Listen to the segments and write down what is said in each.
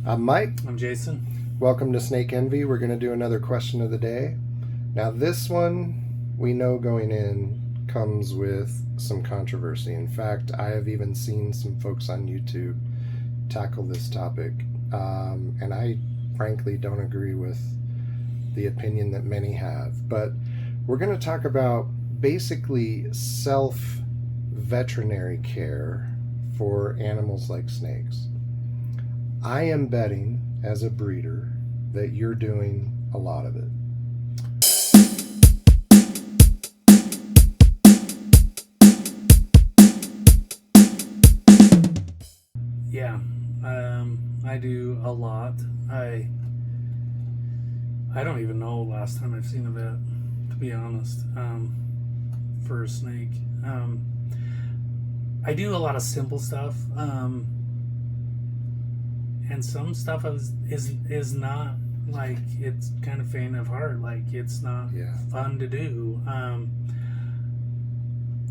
I'm Mike. I'm Jason. Welcome to Snake Envy. We're going to do another question of the day. Now, this one we know going in comes with some controversy. In fact, I have even seen some folks on YouTube tackle this topic, and I frankly don't agree with the opinion that many have. But we're going to talk about basically self-veterinary care for animals like snakes. I am betting, as a breeder, that you're doing a lot of it. Yeah, I do a lot. I don't even know last time I've seen a vet, to be honest, for a snake. I do a lot of simple stuff, and some stuff is not like, it's kind of faint of heart. Like, it's not fun to do.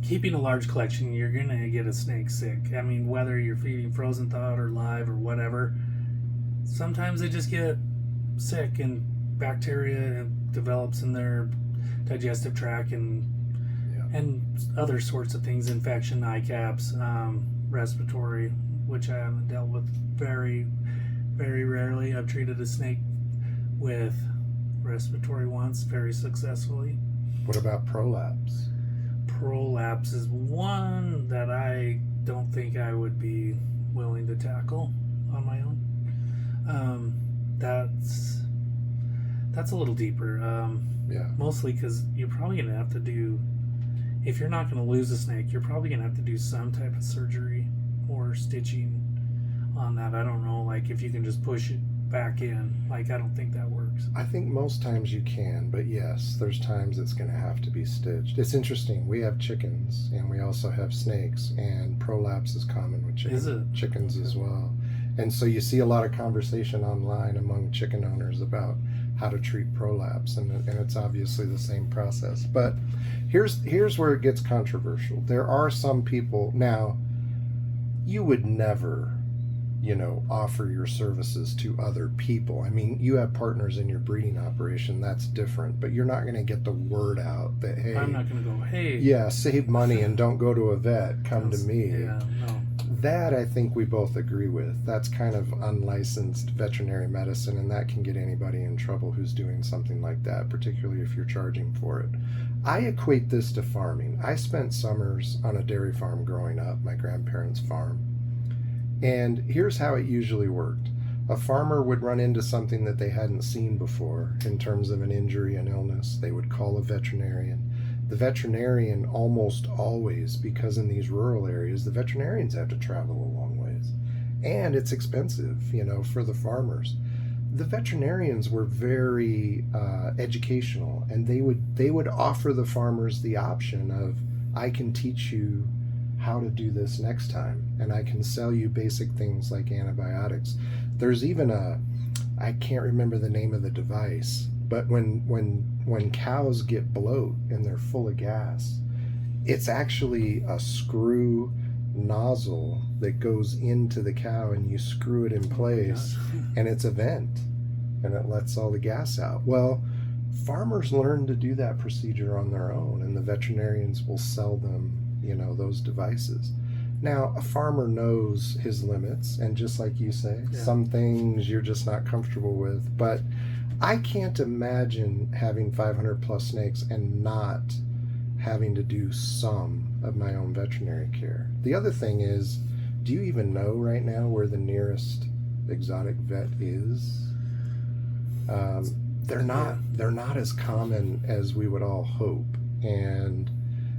Keeping a large collection, you're gonna get a snake sick. I mean, whether you're feeding frozen thawed or live or whatever, sometimes they just get sick and bacteria develops in their digestive tract and other sorts of things, infection, ICAPs, respiratory, which I haven't dealt with very, very rarely. I've treated a snake with respiratory once very successfully. What about prolapse? Prolapse is one that I don't think I would be willing to tackle on my own. That's a little deeper. Mostly because you're probably going to have to do, if you're not going to lose a snake, you're probably going to have to do some type of surgery or stitching on that. I don't know, like if you can just push it back in. Like, I don't think that works. I think most times you can, but yes, there's times it's going to have to be stitched. It's interesting. We have chickens and we also have snakes, and prolapse is common with chickens as well. And so you see a lot of conversation online among chicken owners about how to treat prolapse, and it's obviously the same process. But here's where it gets controversial. There are some people, now, you would never offer your services to other people. I mean, you have partners in your breeding operation, that's different, but you're not going to get the word out that, hey, I'm not going to go, hey, save money and don't go to a vet, come to me. No. That I think we both agree with. That's kind of unlicensed veterinary medicine, and that can get anybody in trouble who's doing something like that, particularly if you're charging for it. I equate this to farming. I spent summers on a dairy farm growing up, my grandparents' farm. And here's how it usually worked. A farmer would run into something that they hadn't seen before in terms of an injury, an illness. They would call a veterinarian. The veterinarian almost always, because in these rural areas, the veterinarians have to travel a long ways. And it's expensive, for the farmers. The veterinarians were very educational, and they would offer the farmers the option of, I can teach you how to do this next time, and I can sell you basic things like antibiotics. There's even I can't remember the name of the device, but when cows get bloat and they're full of gas, it's actually a screw nozzle that goes into the cow, and you screw it in place, and it's a vent, and it lets all the gas out. Well, farmers learn to do that procedure on their own, and the veterinarians will sell them those devices. Now, a farmer knows his limits, and just like you say, some things you're just not comfortable with. But I can't imagine having 500 plus snakes and not having to do some of my own veterinary care. The other thing is, do you even know right now where the nearest exotic vet is? They're not as common as we would all hope, and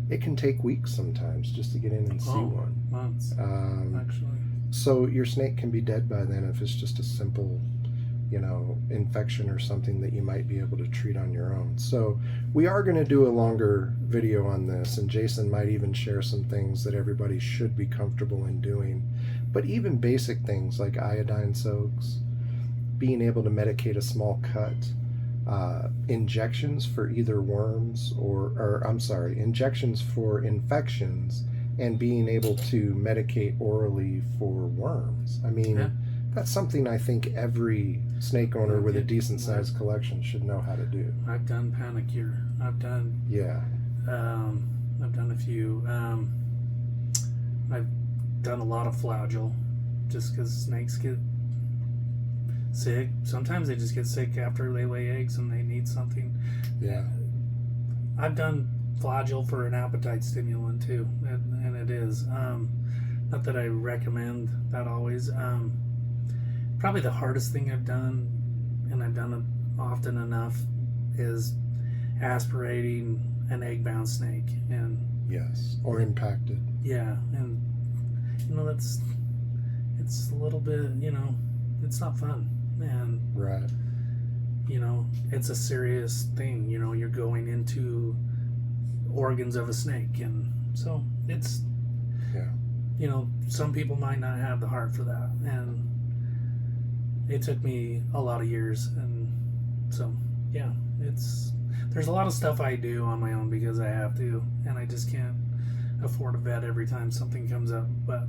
it can take weeks sometimes just to get in and see one. Months, actually. So your snake can be dead by then if it's just a simple, infection or something that you might be able to treat on your own. So we are going to do a longer video on this, and Jason might even share some things that everybody should be comfortable in doing. But even basic things like iodine soaks, being able to medicate a small cut, injections for either worms injections for infections, and being able to medicate orally for worms. I mean, That's something I think every snake owner with a Okay. decent sized collection should know how to do. I've done Panicure. I've done a few. I've done a lot of flagell, just because snakes get sick. Sometimes they just get sick after they lay eggs and they need something. Yeah. I've done flagell for an appetite stimulant too, and it is. Not that I recommend that always. Probably the hardest thing I've done, and I've done it often enough, is aspirating an egg-bound snake. And Yes. Or impacted. yeah, and it's a little bit, it's not fun, and Right. it's a serious thing. You're going into organs of a snake, and so it's Yeah. some people might not have the heart for that, and it took me a lot of years, and so yeah, there's a lot of stuff I do on my own because I have to, and I just can't afford a vet every time something comes up. But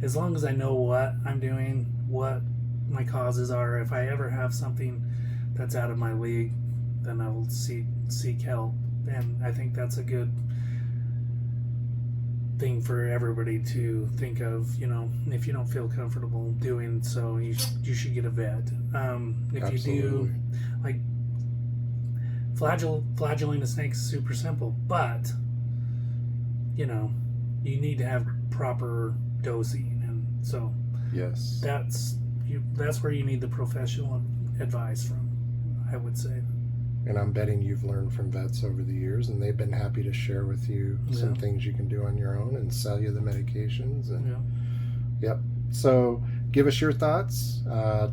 as long as I know what I'm doing, what my causes are, if I ever have something that's out of my league, then I will seek help. And I think that's a good thing for everybody to think of. If you don't feel comfortable doing so, you should get a vet. If Absolutely. you do, like, flagellating a snake is super simple, but you need to have proper dosing, and so Yes. that's where you need the professional advice from, I would say. And I'm betting you've learned from vets over the years, and they've been happy to share with you some Yeah. things you can do on your own and sell you the medications. And Yeah. yep. So give us your thoughts.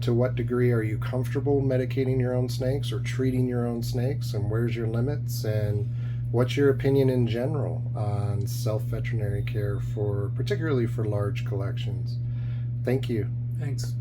To what degree are you comfortable medicating your own snakes or treating your own snakes, and where's your limits? And what's your opinion in general on self-veterinary care, particularly for large collections? Thank you. Thanks.